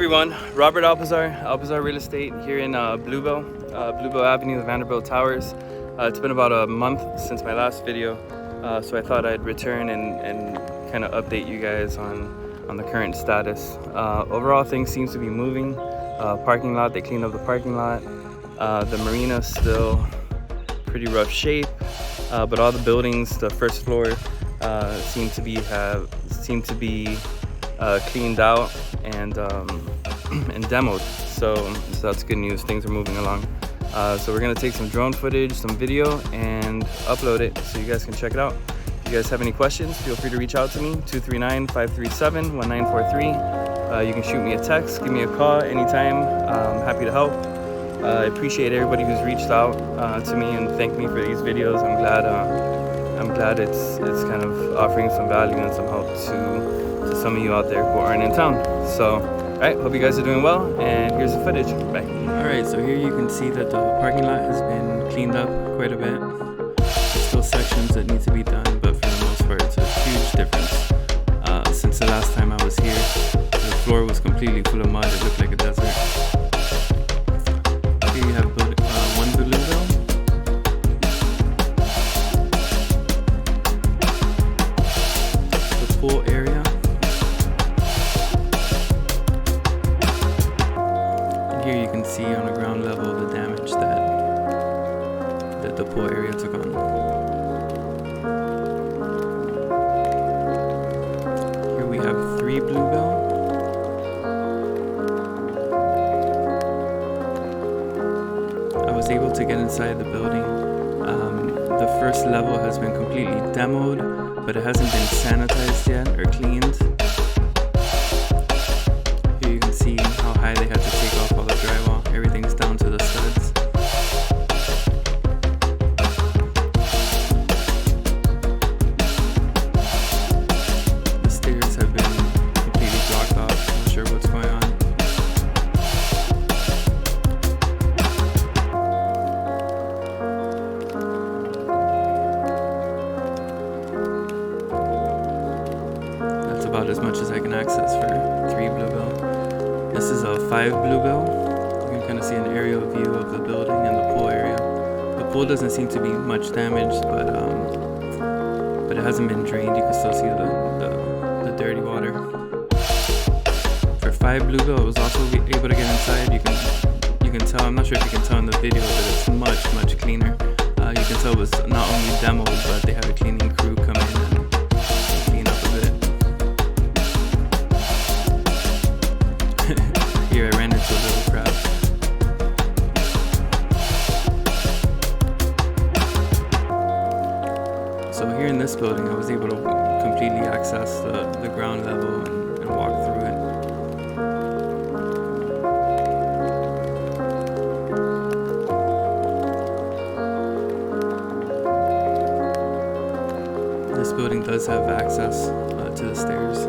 everyone, Robert Alpizar Real Estate here in Bluebill Avenue, the Vanderbilt Towers. It's been about a month since my last video, so I thought I'd return and kind of update you guys on the current status. Overall, things seem to be moving. Parking lot, they cleaned up the parking lot. The Marina's still pretty rough shape, but all the buildings, the first floor, seem to be cleaned out and demoed, so that's good news. Things are moving along. So we're gonna take some drone footage, some video, and upload it so you guys can check it out. If you guys have any questions, feel free to reach out to me, 239-537-1943. You can shoot me a text, give me a call anytime. I'm happy to help. I appreciate everybody who's reached out to me and thanked me for these videos. I'm glad it's kind of offering some value and some help to some of you out there who aren't in town. So, alright, hope you guys are doing well, and here's the footage. Bye. Alright, so here you can see that the parking lot has been cleaned up quite a bit. There's still sections that need to be done, but for the most part, it's a huge difference. Since the last time I was here, the floor was completely full of mud. It looked like a desert. Here you have one Bluebill. The pool area. Here you can see on the ground level the damage that the pool area took on. Here we have 3 Bluebill. I was able to get inside the building. The first level has been completely demoed, but it hasn't been sanitized yet or cleaned. Here you can see how high they had to take off all the drywall. Everything's down to the studs. The stairs have been completely blocked off. I'm not sure what's going on. That's about as much as I can access for 3 Bluebill. This is a 5 Bluebill. You can kind of see an aerial view of the building and the pool area. The pool doesn't seem to be much damaged, but it hasn't been drained. You can still see the dirty water. For 5 Bluebill, I was also able to get inside. You can tell. I'm not sure if you can tell in the video, but it's much cleaner. You can tell it was not only demoed, but they had a cleaning crew come in and clean up a bit. Here I ran into a little crab. So here in this building, I was able to completely access the ground level and walk through it. This building does have access to the stairs.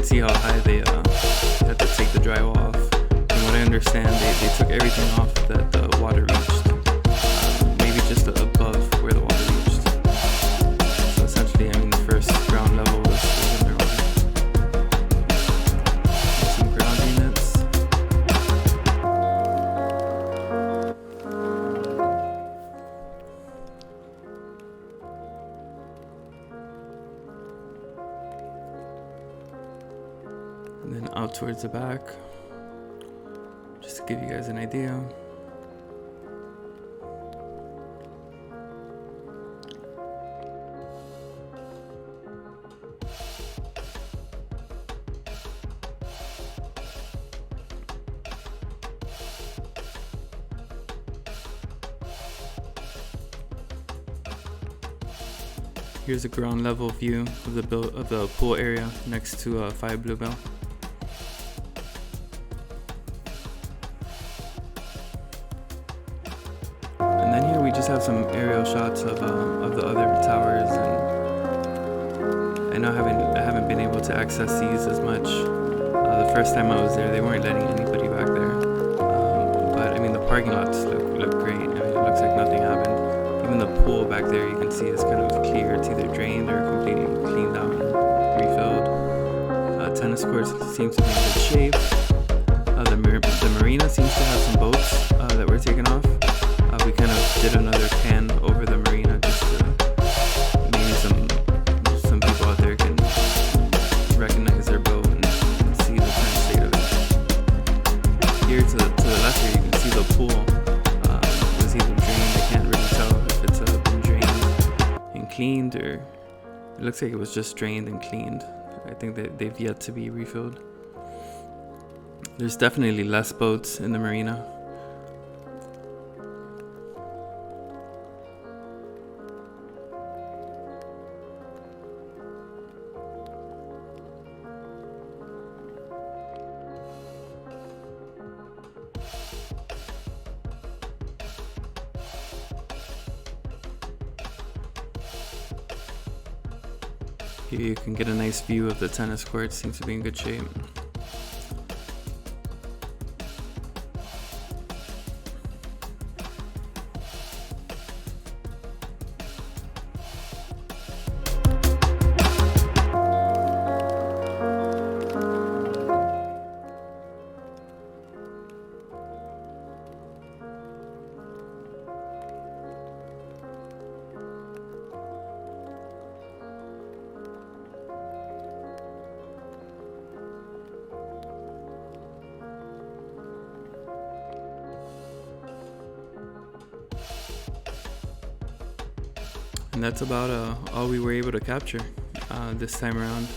See how high they had to take the drywall off. From what I understand, they took everything off that the water reached, maybe just above where the water reached. So essentially, I mean, the first ground level was underwater. There's some ground units. And then out towards the back, just to give you guys an idea. Here's a ground level view of the pool area next to 5 Bluebill. And then here we just have some aerial shots of the other towers, and I know I haven't been able to access these as much. The first time I was there, they weren't letting anybody back there. But I mean, the parking lots look great. I mean, it looks like nothing happened. Even the pool back there you can see is kind of clear. It's either drained or completely cleaned out and refilled. Tennis courts seems to be in good shape. The marina seems to have some boats that were taken off. We kind of did another pan over the marina just to maybe some people out there can recognize their boat and see the current state of it. Here to the left here you can see the pool. Was either drained. I can't really tell if it's been drained and cleaned, or it looks like it was just drained and cleaned. I think that they've yet to be refilled. There's definitely less boats in the marina. Here you can get a nice view of the tennis court. Seems to be in good shape. And that's about all we were able to capture this time around.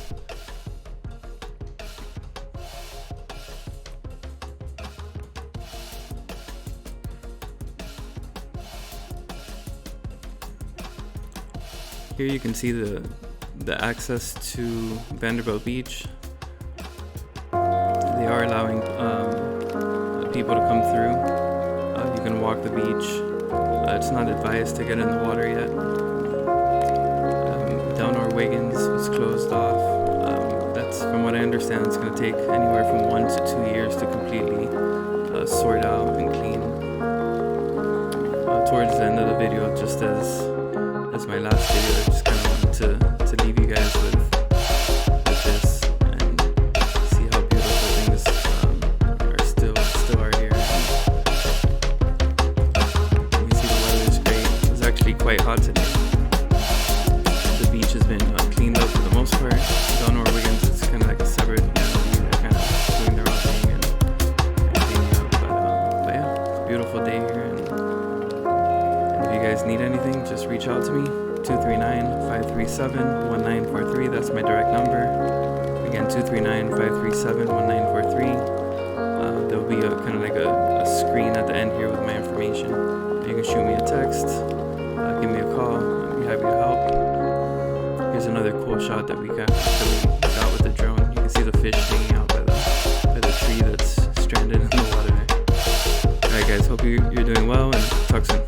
Here you can see the access to Vanderbilt Beach. They are allowing people to come through. You can walk the beach. It's not advised to get in the water yet. Delnor-wiggins was closed off. That's, from what I understand, it's going to take anywhere from 1 to 2 years to completely sort out and clean. Towards the end of the video, just as my last video, I just kind of wanted to leave you guys with this and see how beautiful things still are here. You can see the weather is great. It was actually quite hot today. The beach has been cleaned up for the most part. Delnor-wiggins is kind of like a separate entity. They're kind of doing their own thing and cleaning up. But yeah, it's a beautiful day here. And if you guys need anything, just reach out to me. 239-537-1943. That's my direct number. Again, 239-537-1943. There'll be kind of like a screen at the end here with my information. You can shoot me a text, give me a call. I'd be happy to help. Here's another cool shot that we got with the drone. You can see the fish hanging out by the tree that's stranded in the water there. Alright guys, hope you're doing well, and talk soon.